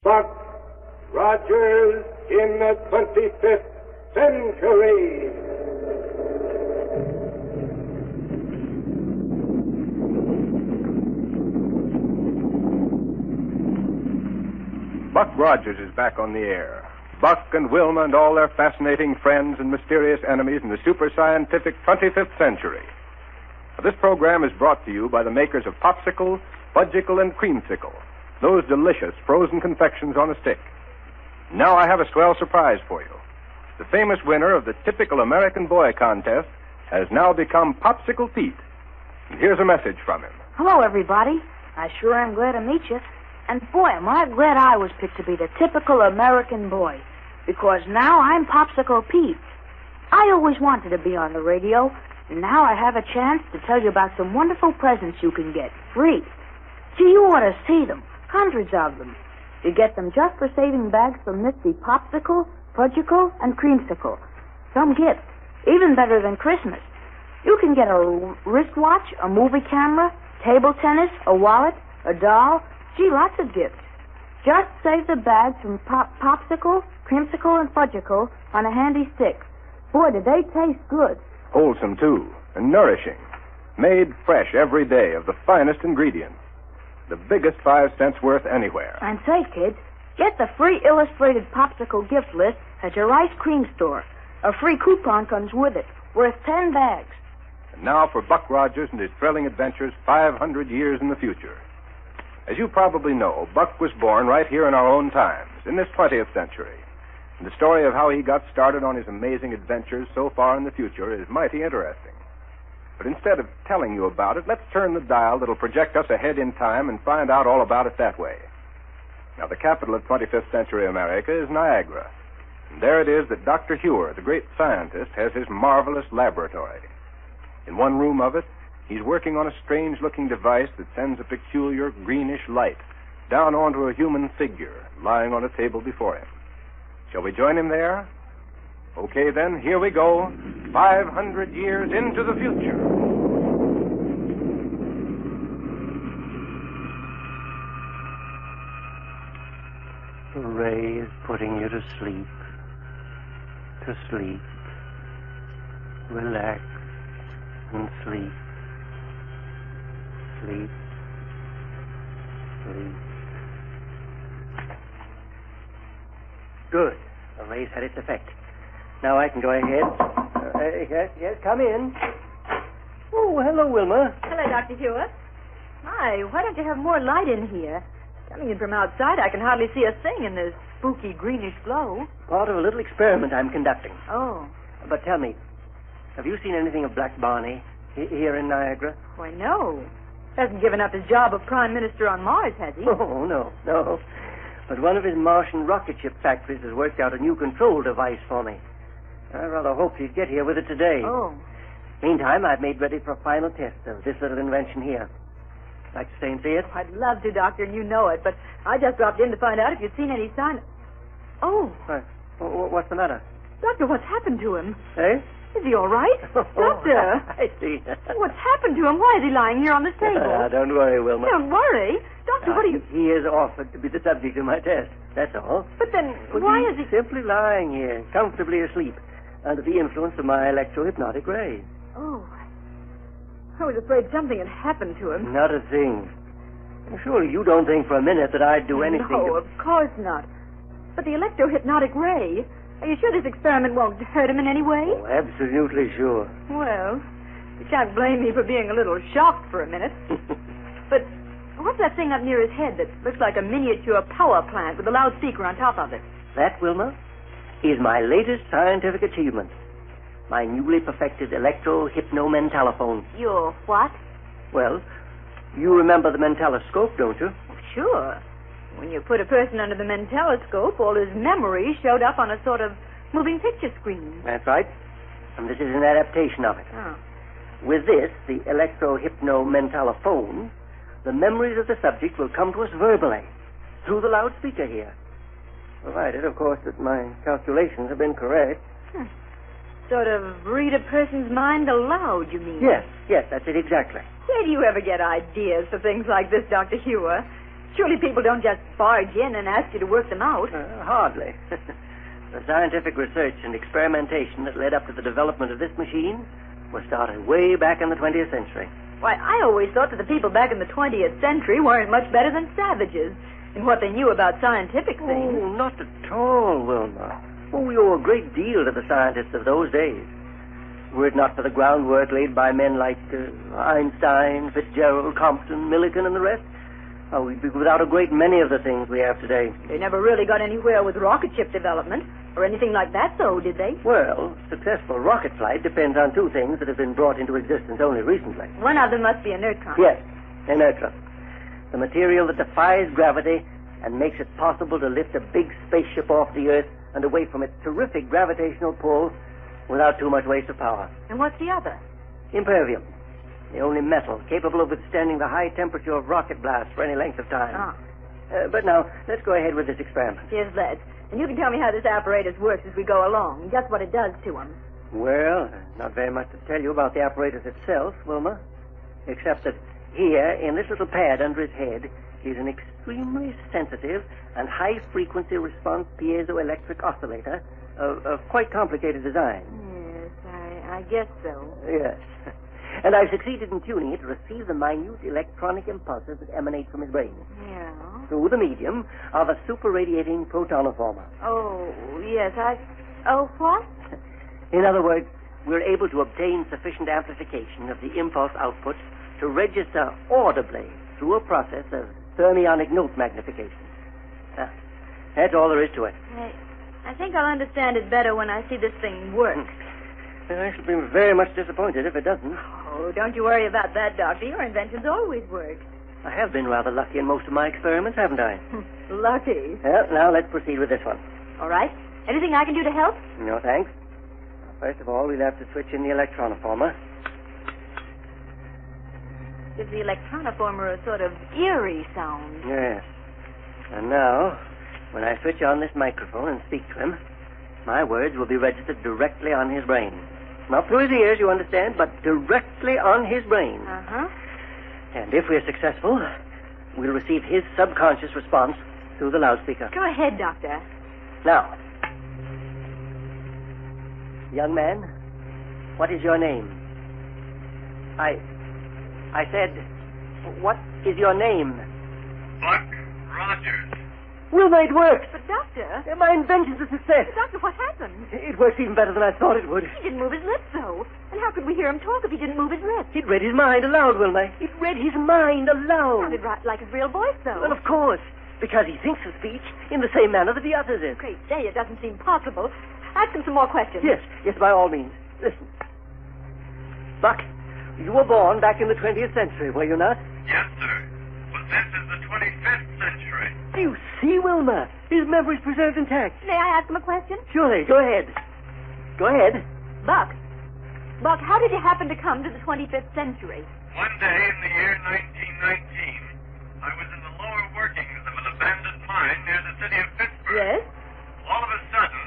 Buck Rogers in the 25th century. Buck Rogers is back on the air. Buck and Wilma and all their fascinating friends and mysterious enemies in the super scientific 25th century. This program is brought to you by the makers of Popsicle, Fudgicle, and Creamsicle, those delicious frozen confections on a stick. Now I have a swell surprise for you. The famous winner of the Typical American Boy contest has now become Popsicle Pete. And here's a message from him. Hello, everybody. I sure am glad to meet you. And boy, am I glad I was picked to be the typical American boy. Because now I'm Popsicle Pete. I always wanted to be on the radio, and now I have a chance to tell you about some wonderful presents you can get free. Gee, you ought to see them. Hundreds of them. You get them just for saving bags from Misty Popsicle, Fudgicle, and Creamsicle. Some gifts, even better than Christmas. You can get a wristwatch, a movie camera, table tennis, a wallet, a doll. Gee, lots of gifts. Just save the bags from Popsicle, Creamsicle, and Fudgicle on a handy stick. Boy, do they taste good. Wholesome, too, and nourishing. Made fresh every day of the finest ingredients. The biggest 5 cents worth anywhere. And say, kids, get the free illustrated Popsicle gift list at your ice cream store. A free coupon comes with it, worth 10 bags. And now for Buck Rogers and his thrilling adventures 500 years in the future. As you probably know, Buck was born right here in our own times, in this 20th century. And the story of how he got started on his amazing adventures so far in the future is mighty interesting. But instead of telling you about it, let's turn the dial that'll project us ahead in time and find out all about it that way. Now, the capital of 25th century America is Niagara. And there it is that Dr. Huer, the great scientist, has his marvelous laboratory. In one room of it, he's working on a strange-looking device that sends a peculiar greenish light down onto a human figure lying on a table before him. Shall we join him there? Okay, then, here we go. 500 years into the future. The ray is putting you to sleep. To sleep. Relax and sleep. Sleep. Sleep. Good. The ray's had its effect. Now I can go ahead. Yes, come in. Oh, hello, Wilma. Hello, Dr. Huer. My, why don't you have more light in here? Coming in from outside, I can hardly see a thing in this spooky greenish glow. Part of a little experiment I'm conducting. Oh. But tell me, have you seen anything of Black Barney here in Niagara? Why, no. Hasn't given up his job of Prime Minister on Mars, has he? Oh, no. But one of his Martian rocket ship factories has worked out a new control device for me. I rather hoped he'd get here with it today. Oh. Meantime, I've made ready for a final test of this little invention here. Like to stay and see it? I'd love to, Doctor, and you know it, but I just dropped in to find out if you'd seen any sign. Oh. What's the matter? Doctor, what's happened to him? Eh? Is he all right? Doctor! I see. What's happened to him? Why is he lying here on the table? Don't worry, Wilma. Don't worry. Doctor, what are you... He is offered to be the subject of my test. That's all. But then, why is he... Simply lying here, comfortably asleep, under the influence of my electro-hypnotic rays. Oh. I was afraid something had happened to him. Not a thing. Surely you don't think for a minute that I'd do anything... No, of course not. But the electro-hypnotic ray... Are you sure this experiment won't hurt him in any way? Oh, absolutely sure. Well, you can't blame me for being a little shocked for a minute. But what's that thing up near his head that looks like a miniature power plant with a loudspeaker on top of it? That, Wilma, is my latest scientific achievement. My newly perfected electro-hypno-mentalophone. Your what? Well, you remember the mentaloscope, don't you? Oh, sure. When you put a person under the mentaloscope, all his memories showed up on a sort of moving picture screen. That's right. And this is an adaptation of it. Oh. With this, the electro-hypno-mentalophone, the memories of the subject will come to us verbally, through the loudspeaker here. Provided, of course, that my calculations have been correct. Sort of read a person's mind aloud, you mean? Yes, that's it exactly. Where do you ever get ideas for things like this, Dr. Huer? Surely people don't just barge in and ask you to work them out. Hardly. The scientific research and experimentation that led up to the development of this machine was started way back in the 20th century. Why, I always thought that the people back in the 20th century weren't much better than savages in what they knew about scientific things. Oh, not at all, Wilma. Oh, we owe a great deal to the scientists of those days. Were it not for the groundwork laid by men like Einstein, Fitzgerald, Compton, Millikan, and the rest, we'd be without a great many of the things we have today. They never really got anywhere with rocket ship development or anything like that, though, did they? Well, successful rocket flight depends on two things that have been brought into existence only recently. One of them must be a neutron. Yes, inertron. The material that defies gravity and makes it possible to lift a big spaceship off the Earth and away from its terrific gravitational pull without too much waste of power. And what's the other? Impervium. The only metal capable of withstanding the high temperature of rocket blasts for any length of time. But now, let's go ahead with this experiment. Yes, let's. And you can tell me how this apparatus works as we go along, just what it does to them. Well, not very much to tell you about the apparatus itself, Wilma, except that here, in this little pad under his head, is an extremely sensitive and high-frequency response piezoelectric oscillator of quite complicated design. Yes, I guess so. Yes. And I've succeeded in tuning it to receive the minute electronic impulses that emanate from his brain. Yeah. Through the medium of a super-radiating protonoformer. Oh, yes, Oh, what? In other words, we're able to obtain sufficient amplification of the impulse output to register audibly through a process of thermionic note magnification. That's all there is to it. I think I'll understand it better when I see this thing work. I shall be very much disappointed if it doesn't. Oh, don't you worry about that, Doctor. Your inventions always work. I have been rather lucky in most of my experiments, haven't I? Lucky. Well, now let's proceed with this one. All right. Anything I can do to help? No, thanks. First of all, we'll have to switch in the electronoformer. Gives the electronoformer a sort of eerie sound. Yes. And now, when I switch on this microphone and speak to him, my words will be registered directly on his brain. Not through his ears, you understand, but directly on his brain. Uh-huh. And if we're successful, we'll receive his subconscious response through the loudspeaker. Go ahead, Doctor. Now, young man, what is your name? I said, what is your name? Buck Rogers. Wilma, it worked. But, Doctor... My invention's a success. But, Doctor, what happened? It works even better than I thought it would. He didn't move his lips, though. And how could we hear him talk if he didn't move his lips? It read his mind aloud, Wilma. It read his mind aloud. Sounded right like his real voice, though. Well, of course, because he thinks of speech in the same manner that he utters it. Great day, it doesn't seem possible. Ask him some more questions. Yes, by all means. Listen. Buck, you were born back in the 20th century, were you not? Yes, sir. But this is the 25th century. You see, Wilma, his memory's preserved intact. May I ask him a question? Surely, go ahead. Go ahead. Buck, how did you happen to come to the 25th century? One day in the year 1919, I was in the lower workings of an abandoned mine near the city of Pittsburgh. Yes? All of a sudden,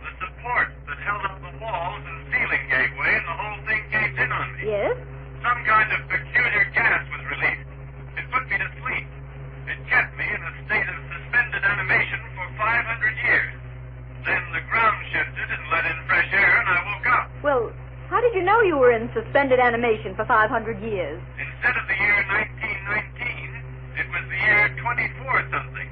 the support that held up the walls and ceiling gave way and the whole thing caved in on me. Yes? Some kind of peculiar gas was released. It put me to sleep. It kept me in a state of suspended animation for 500 years. Then the ground shifted and let in fresh air, and I woke up. Well, how did you know you were in suspended animation for 500 years? Instead of the year 1919, it was the year 24-something.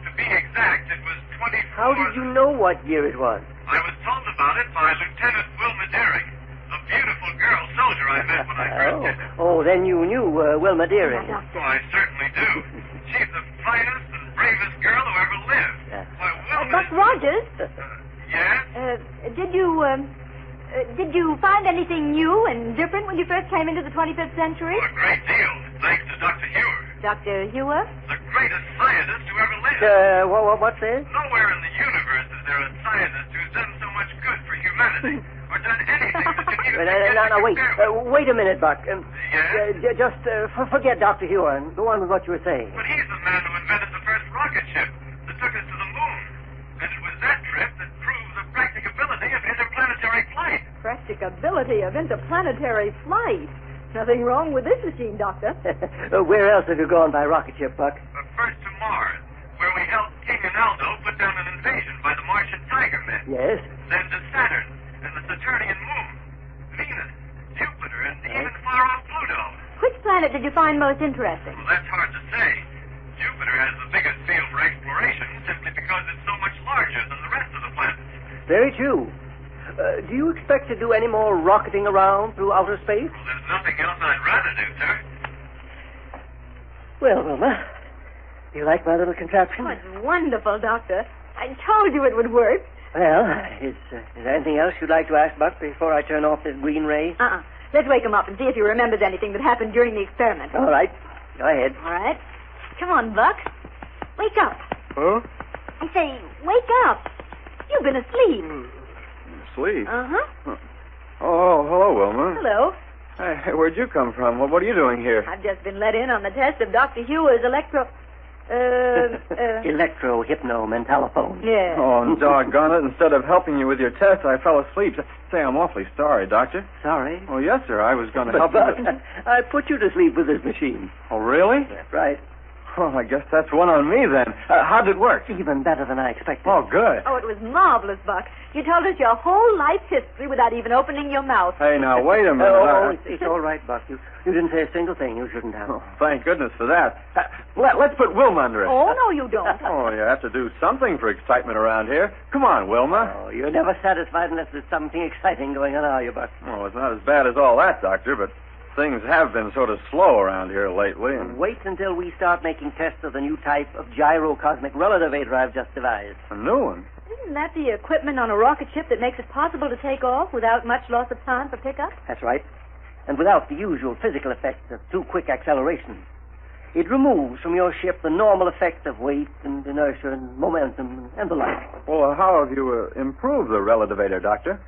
To be exact, it was 24... How did you know what year it was? I was told about it by Lieutenant Wilma Deering, a beautiful girl soldier I met when I first did it. Oh, then you knew Wilma Deering. Oh, I certainly do. She's the finest and bravest girl who ever lived. Why, Wilma... Buck Rogers? Yes? Did you find anything new and different when you first came into the 25th century? Oh, a great deal, thanks to Dr. Huer. Dr. Huer? The greatest scientist who ever lived. What's this? Nowhere in the universe is there a scientist who's done so much good for humanity, or done anything that can even Now, wait. Wait a minute, Buck. Yes? Just forget Dr. Huer and go on with what you were saying. But he's the man who invented the first rocket ship that took us to the moon. And it was that trip that proved the practicability of interplanetary flight. Practicability of interplanetary flight? Nothing wrong with this machine, Doctor. Where else have you gone by rocket ship, Buck? First planet did you find most interesting? Well, that's hard to say. Jupiter has the biggest field for exploration simply because it's so much larger than the rest of the planets. Very true. Do you expect to do any more rocketing around through outer space? Well, there's nothing else I'd rather do, sir. Well, Wilma, do you like my little contraption? Oh, it's wonderful, Doctor. I told you it would work. Well, is there anything else you'd like to ask Buck before I turn off this green ray? Let's wake him up and see if he remembers anything that happened during the experiment. All right. Go ahead. All right. Come on, Buck. Wake up. Huh? I say, wake up. You've been asleep. Sleep? Uh-huh. Oh, hello, Wilma. Hello. Hey, where'd you come from? What are you doing here? I've just been let in on the test of Dr. Huer's Electro-hypno-mentalophone. Yeah. Oh, doggone it. Instead of helping you with your test, I fell asleep. Say, I'm awfully sorry, Doctor. Sorry? Oh, yes, sir. I was going to help But, you. I put you to sleep with this machine. Oh, really? That's right. Oh, I guess that's one on me, then. How'd it work? Even better than I expected. Oh, good. Oh, it was marvelous, Buck. You told us your whole life history without even opening your mouth. Hey, now, wait a minute. It's all right, Buck. You didn't say a single thing you shouldn't have. Oh, thank goodness for that. Let's put Wilma under it. Oh, no, you don't. Oh, you have to do something for excitement around here. Come on, Wilma. Oh, you're never satisfied unless there's something exciting going on, are you, Buck? Oh, it's not as bad as all that, Doctor, but things have been sort of slow around here lately. And Wait until we start making tests of the new type of gyro cosmic relativator I've just devised. a new one. Isn't that the equipment on a rocket ship that makes it possible to take off without much loss of time for pickup? That's right. And without the usual physical effects of too quick acceleration. It removes from your ship the normal effects of weight and inertia and momentum and the like. Well, how have you improved the relativator, Doctor?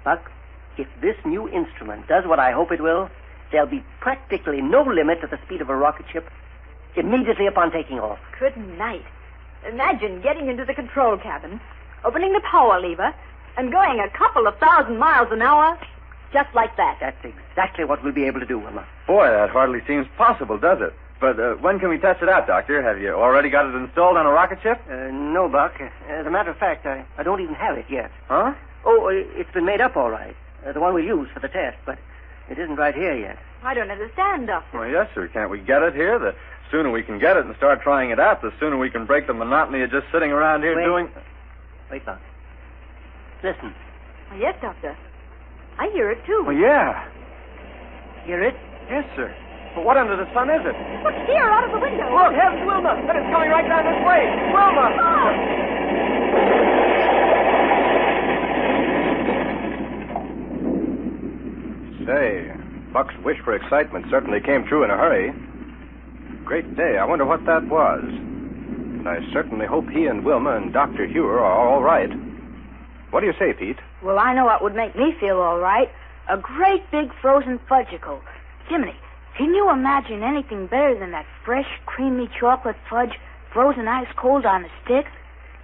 Buck, if this new instrument does what I hope it will, there'll be practically no limit to the speed of a rocket ship immediately upon taking off. Good night. Imagine getting into the control cabin, opening the power lever, and going a couple of 1,000 miles an hour just like that. That's exactly what we'll be able to do, Wilma. Boy, that hardly seems possible, does it? But when can we test it out, Doctor? Have you already got it installed on a rocket ship? No, Buck. As a matter of fact, I don't even have it yet. Huh? Oh, it's been made up all right. The one we'll use for the test, but it isn't right here yet. I don't understand, Doctor. Well, yes, sir. Can't we get it here? The sooner we can get it and start trying it out, the sooner we can break the monotony of just sitting around here doing... Wait, Buck. Listen. Yes, Doctor. I hear it, too. Well, yeah. Hear it? Yes, sir. But what under the sun is it? Look here, out of the window. Look, here's Wilma. And it's coming right down this way. Wilma! Say, Buck's wish for excitement certainly came true in a hurry. Great day. I wonder what that was. And I certainly hope he and Wilma and Dr. Huer are all right. What do you say, Pete? Well, I know what would make me feel all right. A great big frozen fudgicle. Jiminy, can you imagine anything better than that fresh, creamy chocolate fudge frozen ice cold on a stick?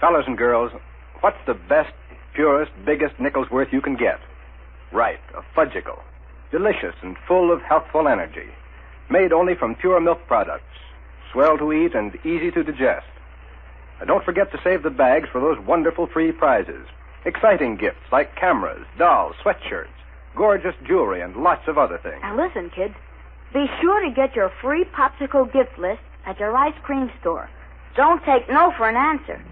Fellas and girls, what's the best, purest, biggest Nickel's-worth you can get? Right, a fudgicle. Delicious and full of healthful energy. Made only from pure milk products. Swell to eat and easy to digest. Now, don't forget to save the bags for those wonderful free prizes. Exciting gifts like cameras, dolls, sweatshirts, gorgeous jewelry, and lots of other things. Now listen, kids. Be sure to get your free popsicle gift list at your ice cream store. Don't take no for an answer.